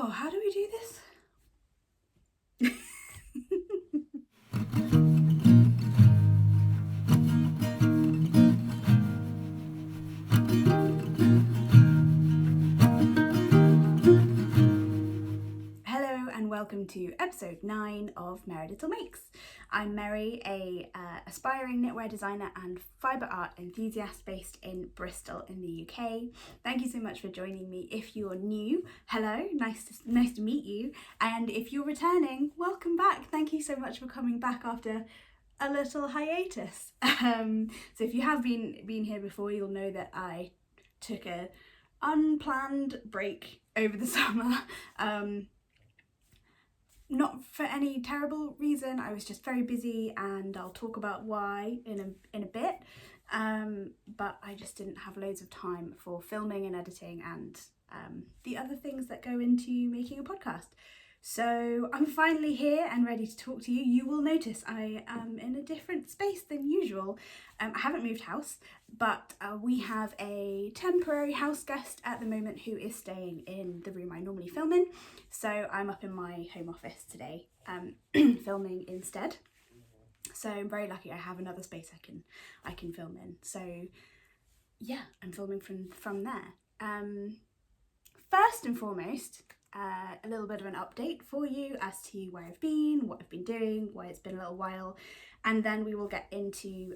Oh, how do we do this? Hello and welcome to episode 9 of Merry Little Makes. I'm Mary, a aspiring knitwear designer and fibre art enthusiast based in Bristol in the UK. Thank you so much for joining me. If you're new, hello, nice to meet you. And if you're returning, welcome back. Thank you so much for coming back after a little hiatus. So if you have been here before, you'll know that I took a unplanned break over the summer. Not for any terrible reason, I was just very busy, and I'll talk about why in a bit, but I just didn't have loads of time for filming and editing and the other things that go into making a podcast. So I'm finally here and ready to talk to you. You will notice I am in a different space than usual. I haven't moved house, but we have a temporary house guest at the moment who is staying in the room I normally film in. So I'm up in my home office today, filming instead. So I'm very lucky I have another space I can film in. So yeah, I'm filming from there. First and foremost, a little bit of an update for you as to where I've been, what I've been doing, why it's been a little while, and then we will get into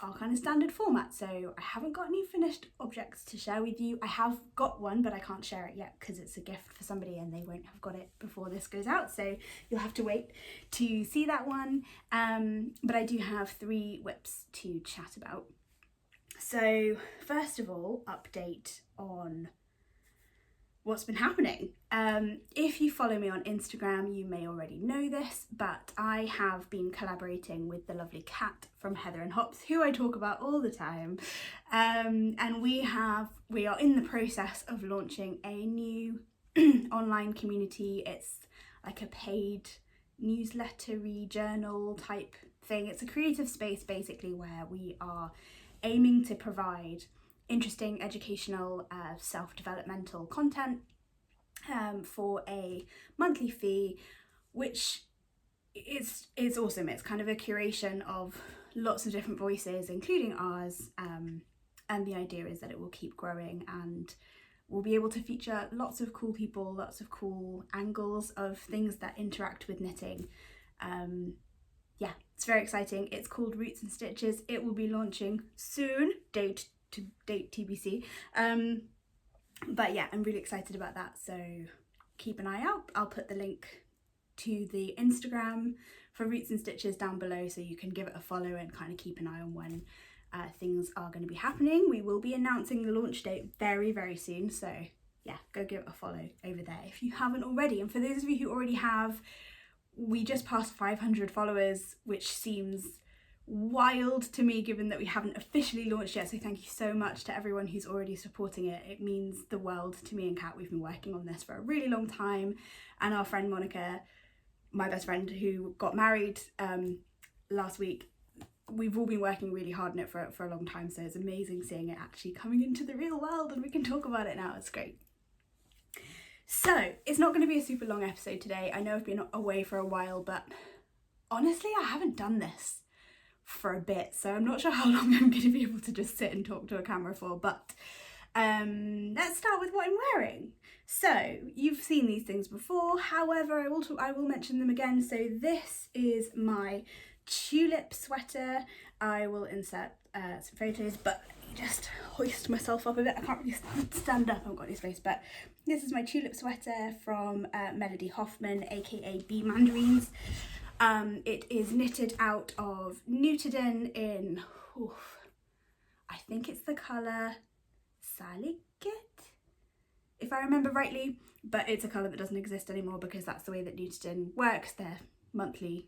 our kind of standard format. So I haven't got any finished objects to share with you. I have got one, but I can't share it yet because it's a gift for somebody and they won't have got it before this goes out, so you'll have to wait to see that one. But I do have 3 whips to chat about. So first of all, update on what's been happening. If you follow me on Instagram, you may already know this, but I have been collaborating with the lovely Kat from Heather and Hops, who I talk about all the time. And we are in the process of launching a new online community. It's like a paid newsletter-y journal type thing. It's a creative space basically where we are aiming to provide interesting educational self-developmental content for a monthly fee, which is awesome. It's kind of a curation of lots of different voices, including ours, and the idea is that it will keep growing and we'll be able to feature lots of cool people, lots of cool angles of things that interact with knitting. Yeah, it's very exciting. It's called Roots and Stitches. It will be launching soon, date TBC, but yeah, I'm really excited about that, so keep an eye out. I'll put the link to the Instagram for Roots and Stitches down below so you can give it a follow and kind of keep an eye on when things are going to be happening. We will be announcing the launch date very, very soon, so yeah, go give it a follow over there if you haven't already. And for those of you who already have, we just passed 500 followers, which seems wild to me given that we haven't officially launched yet, so thank you so much to everyone who's already supporting it. It means the world to me and Kat. We've been working on this for a really long time, and our friend Monica, my best friend who got married last week, we've all been working really hard on it for a long time, so it's amazing seeing it actually coming into the real world and we can talk about it now. It's great. So it's not going to be a super long episode today. I know I've been away for a while, but honestly I haven't done this for a bit, so I'm not sure how long I'm going to be able to just sit and talk to a camera for, but let's start with what I'm wearing. So you've seen these things before, however I will mention them again. So this is my tulip sweater. I will insert some photos, but just hoist myself up a bit. I can't really stand up, I haven't got any space, but this is my tulip sweater from Melody Hoffman, aka Bee Mandarins. It is knitted out of Nutiden in, I think it's the colour Salicate, if I remember rightly, but it's a colour that doesn't exist anymore because that's the way that Nutiden works. They're monthly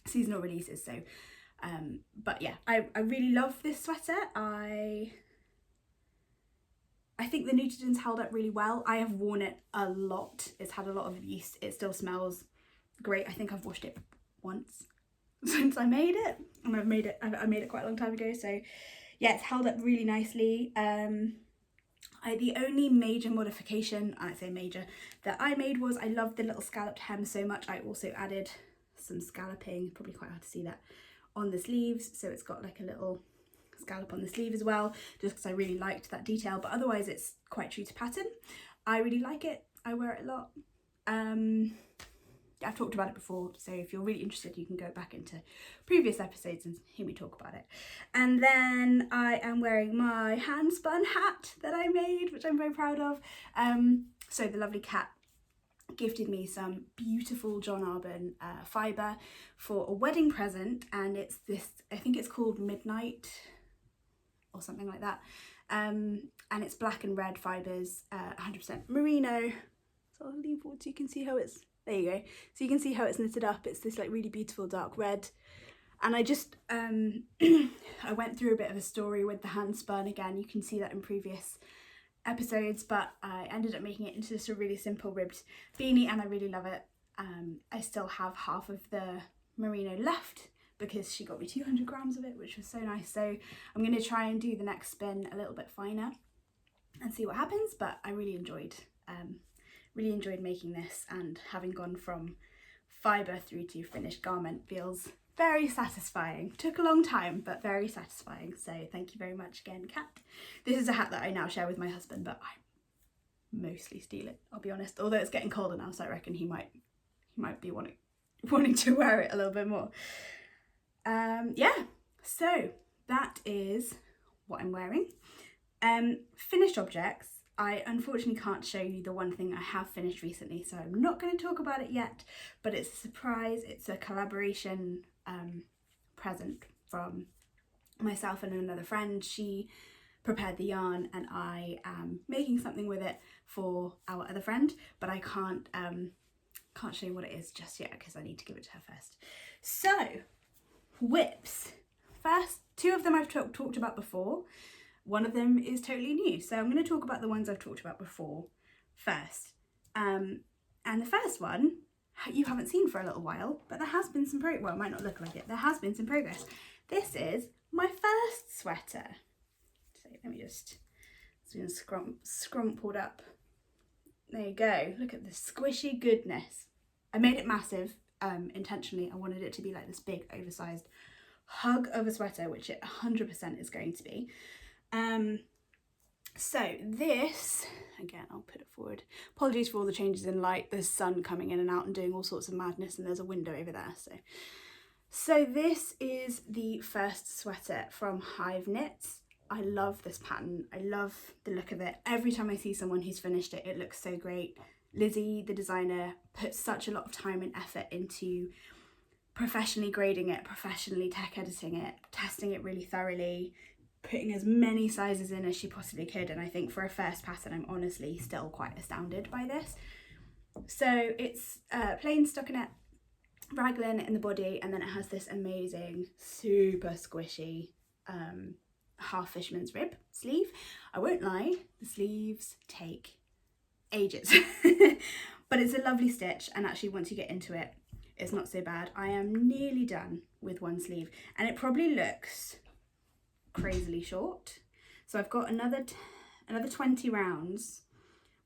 seasonal releases, so but yeah, I really love this sweater. I think the Nutidens held up really well. I have worn it a lot. It's had a lot of use. It still smells great. I think I've washed it once since I made it, and I made it quite a long time ago, so yeah, it's held up really nicely. The only major modification, I say major, that I made was I love the little scalloped hem so much. I also added some scalloping, probably quite hard to see that, on the sleeves. So it's got like a little scallop on the sleeve as well, just because I really liked that detail. But otherwise it's quite true to pattern. I really like it. I wear it a lot. I've talked about it before, so if you're really interested you can go back into previous episodes and hear me talk about it. And then I am wearing my hand spun hat that I made, which I'm very proud of. So the lovely Kat gifted me some beautiful John Arbon fibre for a wedding present, and it's this, I think it's called Midnight or something like that, and it's black and red fibres, 100% merino. So I'll lean forward so you can see how it's, there you go, so you can see how it's knitted up. It's this like really beautiful dark red, and I just I went through a bit of a story with the hand spun. Again, you can see that in previous episodes, but I ended up making it into just a really simple ribbed beanie, and I really love it. I still have half of the merino left because she got me 200 grams of it, which was so nice. So I'm going to try and do the next spin a little bit finer and see what happens, but I really enjoyed making this, and having gone from fibre through to finished garment feels very satisfying. Took a long time, but very satisfying. So thank you very much again, Kat. This is a hat that I now share with my husband, but I mostly steal it, I'll be honest. Although it's getting colder now, so I reckon he might be wanting to wear it a little bit more. Yeah, so that is what I'm wearing. Finished objects. I unfortunately can't show you the one thing I have finished recently, so I'm not going to talk about it yet, but it's a surprise. It's a collaboration present from myself and another friend. She prepared the yarn and I am making something with it for our other friend, but I can't show you what it is just yet because I need to give it to her first. So, whips. First, two of them I've talked about before. One of them is totally new, so I'm going to talk about the ones I've talked about before first. And the first one you haven't seen for a little while, but there has been some progress. Well, it might not look like it. There has been some progress. This is my first sweater. So let me just, it's been scrumpled up. There you go. Look at the squishy goodness. I made it massive intentionally. I wanted it to be like this big oversized hug of a sweater, which it 100% is going to be. So this, again, I'll put it forward. Apologies for all the changes in light. There's sun coming in and out and doing all sorts of madness, and there's a window over there. So this is the first sweater from Hive Knits. I love this pattern. I love the look of it. Every time I see someone who's finished it, it looks so great. Lizzie, the designer, put such a lot of time and effort into professionally grading it, professionally tech editing it, testing it really thoroughly, putting as many sizes in as she possibly could, and I think for a first pattern I'm honestly still quite astounded by this. So it's plain stockinette raglan in the body, and then it has this amazing super squishy half fisherman's rib sleeve. I won't lie, the sleeves take ages but it's a lovely stitch, and actually once you get into it it's not so bad. I am nearly done with one sleeve and it probably looks crazily short, so I've got another 20 rounds,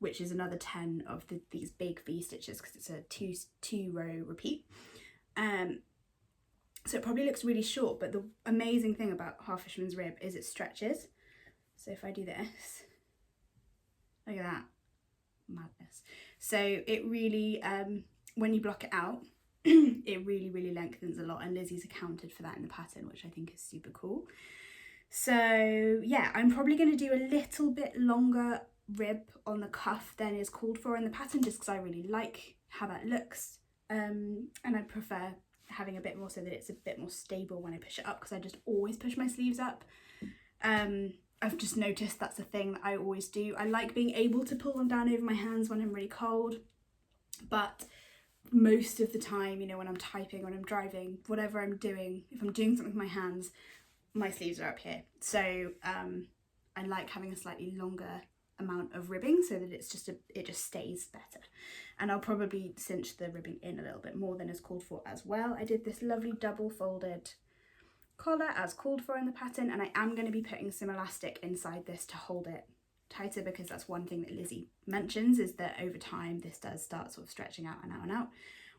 which is another 10 of these big V stitches because it's a two row repeat. So it probably looks really short, but the amazing thing about half fisherman's rib is it stretches. So if I do this, look at that madness. So it really when you block it out it really lengthens a lot, and Lizzie's accounted for that in the pattern, which I think is super cool. So yeah, I'm probably going to do a little bit longer rib on the cuff than is called for in the pattern, just because I really like how that looks, and I prefer having a bit more so that it's a bit more stable when I push it up, because I just always push my sleeves up. I've just noticed that's a thing that I always do. I like being able to pull them down over my hands when I'm really cold, but most of the time, you know, when I'm typing, when I'm driving, whatever I'm doing, if I'm doing something with my hands, my sleeves are up here. So I like having a slightly longer amount of ribbing so that it's just it just stays better. And I'll probably cinch the ribbing in a little bit more than is called for as well. I did this lovely double folded collar as called for in the pattern, and I am going to be putting some elastic inside this to hold it tighter, because that's one thing that Lizzie mentions, is that over time this does start sort of stretching out and out and out,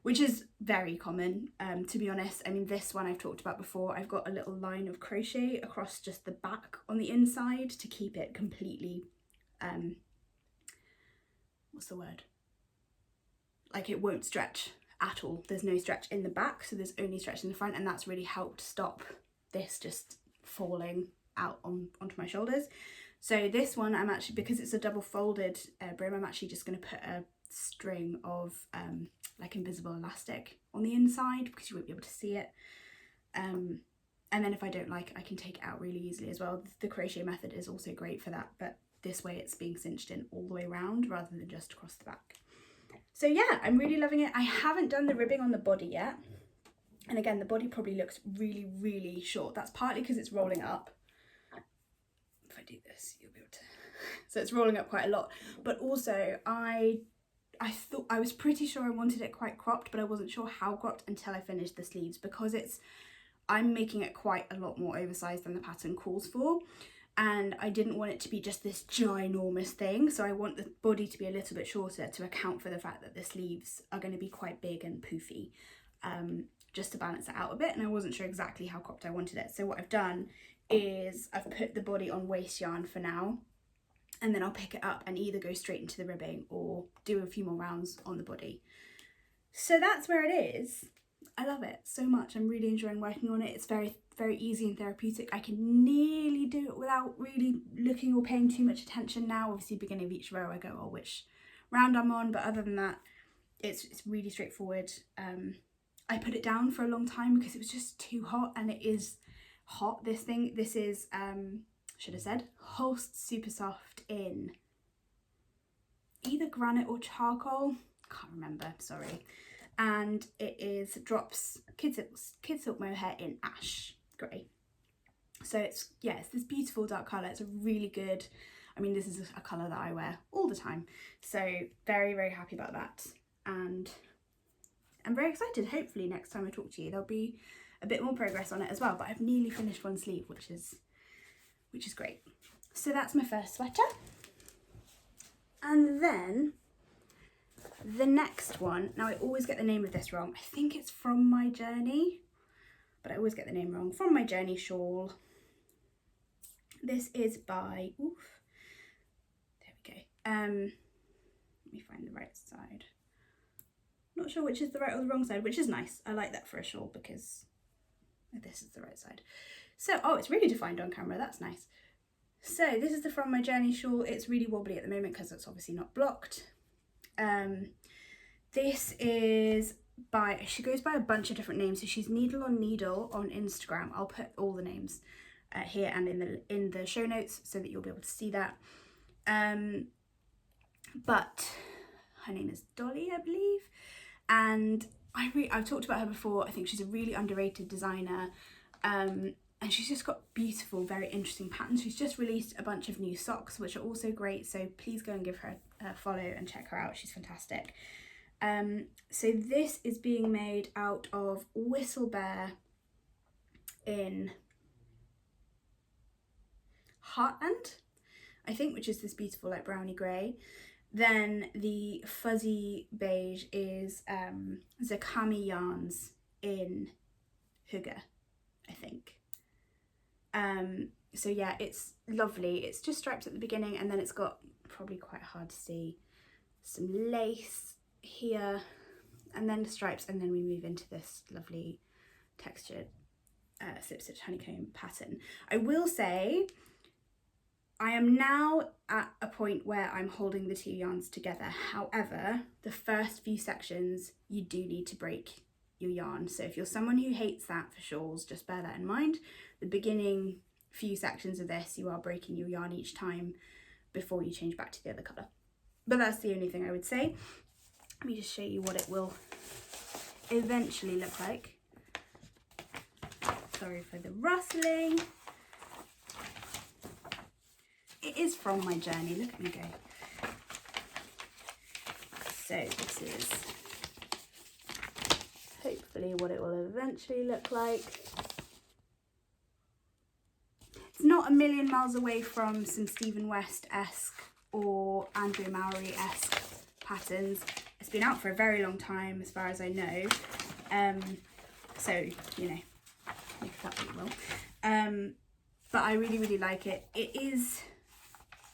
which is very common, to be honest. I mean, this one I've talked about before. I've got a little line of crochet across just the back on the inside to keep it completely, what's the word? Like, it won't stretch at all. There's no stretch in the back, so there's only stretch in the front, and that's really helped stop this just falling out onto my shoulders. So this one, I'm actually, because it's a double folded brim, I'm actually just going to put a string of like invisible elastic on the inside, because you won't be able to see it. And then if I don't like it, I can take it out really easily as well. The crochet method is also great for that, but this way it's being cinched in all the way around rather than just across the back. So yeah, I'm really loving it. I haven't done the ribbing on the body yet. And again, the body probably looks really, really short. That's partly because it's rolling up. If I do this, you'll be able to. So it's rolling up quite a lot. But also, I thought, I was pretty sure I wanted it quite cropped, but I wasn't sure how cropped until I finished the sleeves, because I'm making it quite a lot more oversized than the pattern calls for. And I didn't want it to be just this ginormous thing, so I want the body to be a little bit shorter to account for the fact that the sleeves are going to be quite big and poofy, just to balance it out a bit. And I wasn't sure exactly how cropped I wanted it, so what I've done is I've put the body on waste yarn for now, and then I'll pick it up and either go straight into the ribbing or do a few more rounds on the body. So that's where it is. I love it so much. I'm really enjoying working on it. It's very, very easy and therapeutic. I can nearly do it without really looking or paying too much attention now. Obviously, beginning of each row I go, oh, which round I'm on, but other than that, it's really straightforward. I put it down for a long time because it was just too hot, and it is hot. This is should have said Holst Super Soft in either granite or charcoal, can't remember, sorry. And it is Drops Kid Silk Mohair in Ash Grey. So it's this beautiful dark colour. It's a really good, I mean, this is a colour that I wear all the time. So very, very happy about that. And I'm very excited. Hopefully next time I talk to you, there'll be a bit more progress on it as well. But I've nearly finished one sleeve, which is great. So that's my first sweater. And then the next one, now I always get the name of this wrong. I think it's From My Journey, but I always get the name wrong. From My Journey shawl. This is by, there we go. Let me find the right side. Not sure which is the right or the wrong side, which is nice. I like that for a shawl because this is the right side. So, oh, it's really defined on camera. That's nice. So this is the From My Journey shawl. It's really wobbly at the moment because it's obviously not blocked. This is by, she goes by a bunch of different names. So she's Needle on Needle on Instagram. I'll put all the names here and in the show notes so that you'll be able to see that. But her name is Dolly, I believe. And I've talked about her before. I think she's a really underrated designer. And she's just got beautiful, very interesting patterns. She's just released a bunch of new socks, which are also great. So please go and give her a follow and check her out. She's fantastic. So this is being made out of Whistle Bear in Heartland, I think, which is this beautiful like brownie grey. Then the fuzzy beige is Zakami yarns in Hygge, I think. So yeah, it's lovely. It's just stripes at the beginning, and then it's got, probably quite hard to see, some lace here, and then the stripes, and then we move into this lovely textured slip stitch honeycomb pattern. I will say I am now at a point where I'm holding the two yarns together. However, the first few sections you do need to break your yarn. So if you're someone who hates that for shawls, just bear that in mind. The beginning few sections of this, you are breaking your yarn each time before you change back to the other colour. But that's the only thing I would say. Let me just show you what it will eventually look like. Sorry for the rustling. It is From My Journey, look at me go. So this is hopefully what it will eventually look like. It's not not a million miles away from some Stephen West-esque or Andrea Mowry-esque patterns. It's been out for a very long time as far as I know. So, you know, make that what you will. But I really, really like it. It is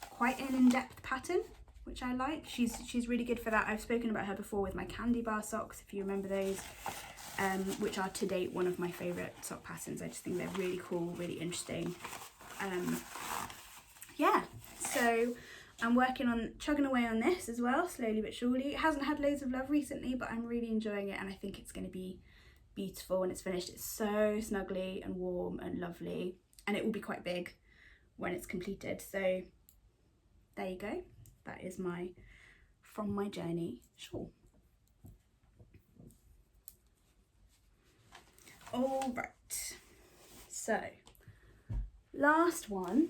quite an in-depth pattern, which I like. She's really good for that. I've spoken about her before with my candy bar socks, if you remember those, which are to date one of my favourite sock patterns. I just think they're really cool, really interesting. Yeah, so I'm working on chugging away on this as well, slowly but surely. It hasn't had loads of love recently, but I'm really enjoying it, and I think it's going to be beautiful when it's finished. It's so snuggly and warm and lovely, and it will be quite big when it's completed. So there you go. That is my From My Journey shawl. All right, so last one.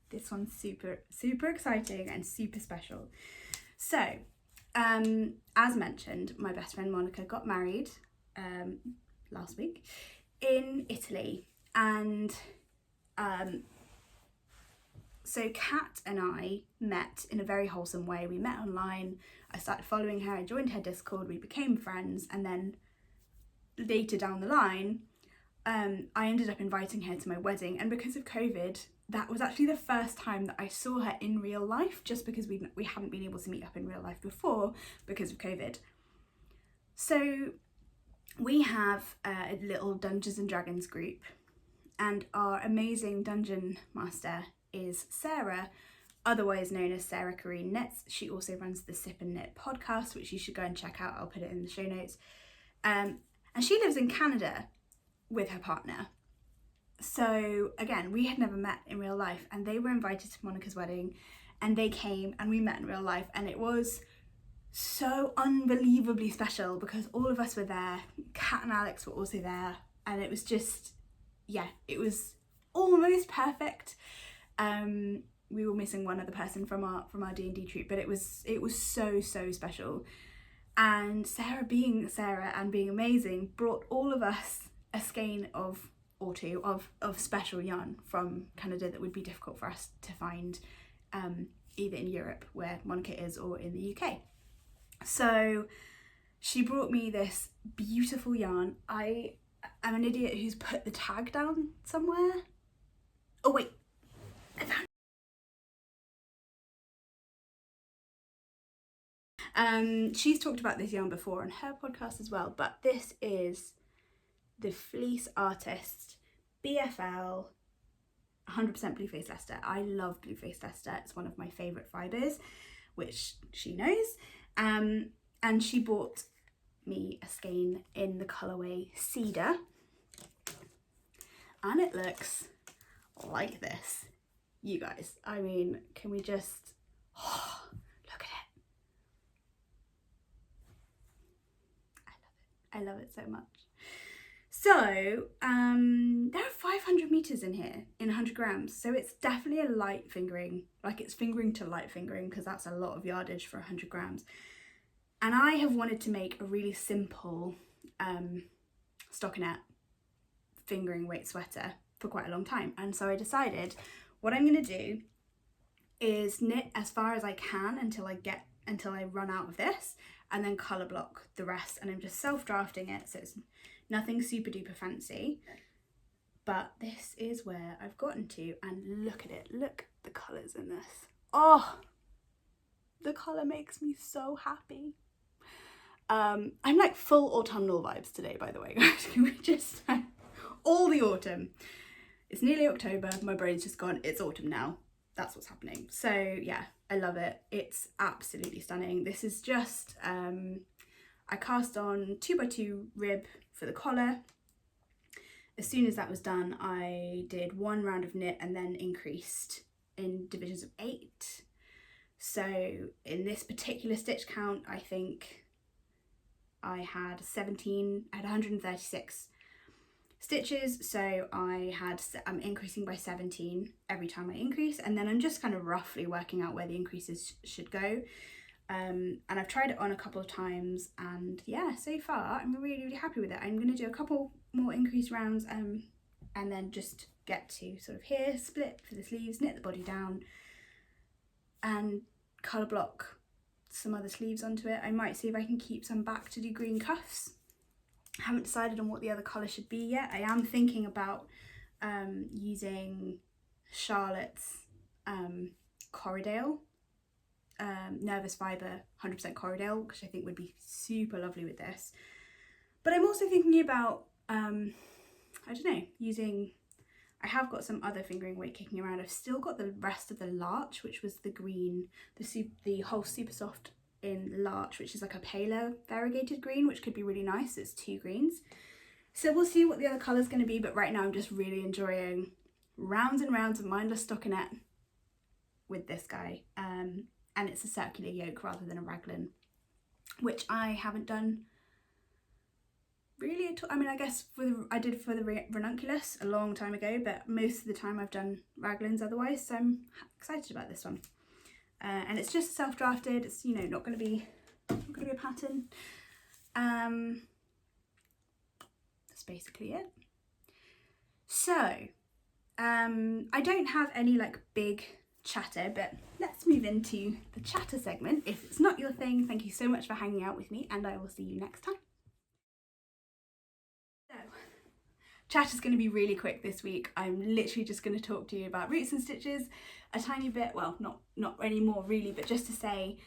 This one's super exciting and super special. So as mentioned, my best friend Monica got married last week in Italy, and so Kat and I met in a very wholesome way. We met online. I started following her, I joined her Discord, we became friends, and then later down the line I ended up inviting her to my wedding, and because of COVID, that was actually the first time that I saw her in real life, just because we hadn't been able to meet up in real life before because of COVID. So we have a little Dungeons and Dragons group, and our amazing dungeon master is Sarah, otherwise known as Sarah Kareen Knits. She also runs the Sip and Knit podcast, which you should go and check out. I'll put it in the show notes. And she lives in Canada with her partner. So again, we had never met in real life, and they were invited to Monica's wedding, and they came and we met in real life, and it was so unbelievably special because all of us were there. Kat and Alex were also there, and it was just, yeah, it was almost perfect. We were missing one other person from our D&D troop, but it was so special. And Sarah, being Sarah and being amazing, brought all of us a skein of or two of special yarn from Canada that would be difficult for us to find either in Europe, where Monica is, or in the UK. So she brought me this beautiful yarn. I am an idiot who's put the tag down somewhere. Oh wait, I found she's talked about this yarn before on her podcast as well, but this is the Fleece Artist BFL 100% Blue Face Leicester. I love Blue Face Leicester. It's one of my favourite fibres, which she knows. And she bought me a skein in the colourway Cedar, and it looks like this. You guys, I mean, can we just, oh, look at it. I love it so much. So there are 500 meters in here in 100 grams, so it's definitely a light fingering, like it's fingering to light fingering, because that's a lot of yardage for 100 grams. And I have wanted to make a really simple stockinette fingering weight sweater for quite a long time, and so I decided what I'm going to do is knit as far as I can until I run out of this, and then colour block the rest, and I'm just self-drafting it, so it's nothing super duper fancy, but this is where I've gotten to, and look at it, look at the colours in this. Oh, the colour makes me so happy. I'm like full autumnal vibes today, by the way, guys. We just all the autumn. It's nearly October, my brain's just gone, it's autumn now. That's what's happening. So yeah, I love it. It's absolutely stunning. This is just, I cast on 2x2 rib for the collar. As soon as that was done, I did one round of knit and then increased in divisions of 8. So in this particular stitch count, I think I had 136 stitches, so I'm increasing by 17 every time I increase, and then I'm just kind of roughly working out where the increases should go. And I've tried it on a couple of times, and yeah, so far I'm really happy with it. I'm going to do a couple more increase rounds and then just get to sort of here, split for the sleeves, knit the body down and colour block some other sleeves onto it. I might see if I can keep some back to do green cuffs. I haven't decided on what the other colour should be yet. I am thinking about using Charlotte's Corriedale, Nervous Fibre 100% Corriedale, which I think would be super lovely with this. But I'm also thinking about, I don't know, using, I have got some other fingering weight kicking around. I've still got the rest of the larch, which was the green, the whole super soft in larch, which is like a paler variegated green, which could be really nice. It's 2 greens. So we'll see what the other colour's going to be, but right now I'm just really enjoying rounds and rounds of mindless stockinette with this guy. And it's a circular yoke rather than a raglan, which I haven't done really at all. I mean, I guess I did for the ranunculus a long time ago, but most of the time I've done raglans otherwise, so I'm excited about this one. And it's just self-drafted. It's, you know, not going to be a pattern. That's basically it. So I don't have any like big chatter, but let's move into the chatter segment. If it's not your thing, thank you so much for hanging out with me, and I will see you next time. So chat is going to be really quick this week. I'm literally just going to talk to you about roots and stitches a tiny bit. Well, not anymore really, but just to say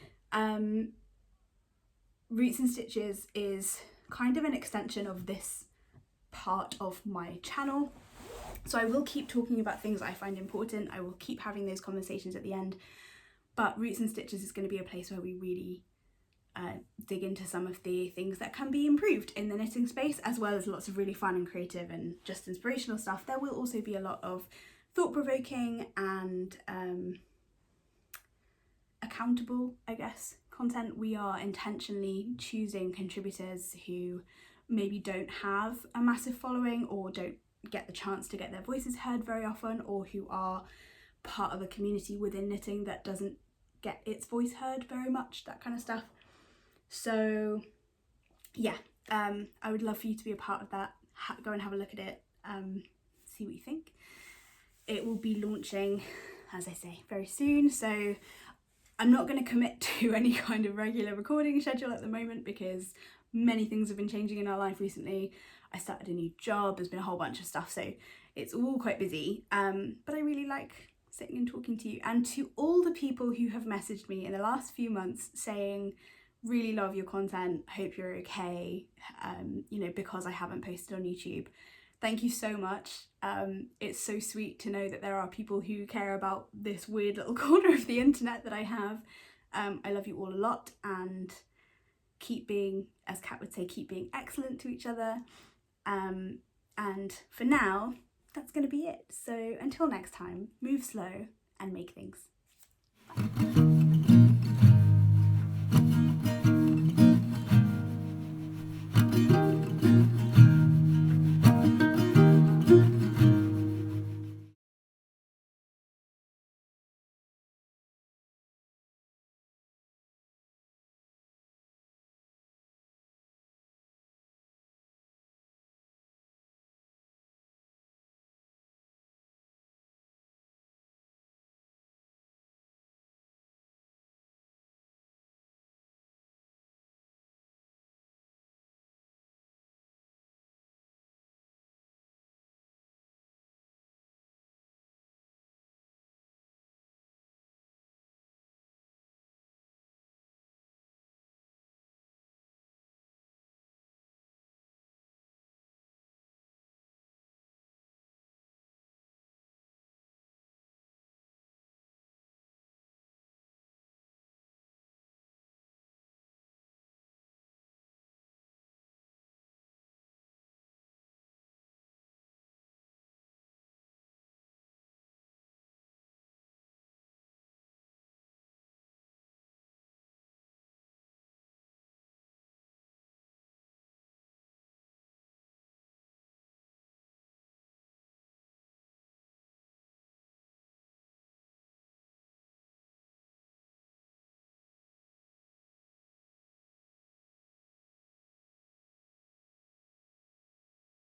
roots and stitches is kind of an extension of this part of my channel. So I will keep talking about things I find important. I will keep having those conversations at the end, but roots and stitches is going to be a place where we really dig into some of the things that can be improved in the knitting space, as well as lots of really fun and creative and just inspirational stuff. There will also be a lot of thought-provoking and accountable, I guess, content. We are intentionally choosing contributors who maybe don't have a massive following or don't get the chance to get their voices heard very often, or who are part of a community within knitting that doesn't get its voice heard very much, that kind of stuff. So yeah, I would love for you to be a part of that. Go and have a look at it, see what you think. It will be launching, as I say, very soon, so I'm not going to commit to any kind of regular recording schedule at the moment because many things have been changing in our life recently. I started a new job, there's been a whole bunch of stuff, so it's all quite busy, but I really like sitting and talking to you. And to all the people who have messaged me in the last few months saying, really love your content, hope you're okay, you know, because I haven't posted on YouTube. Thank you so much. It's so sweet to know that there are people who care about this weird little corner of the internet that I have. I love you all a lot, and keep being, as Kat would say, keep being excellent to each other. And for now, that's going to be it. So until next time, move slow and make things. Bye.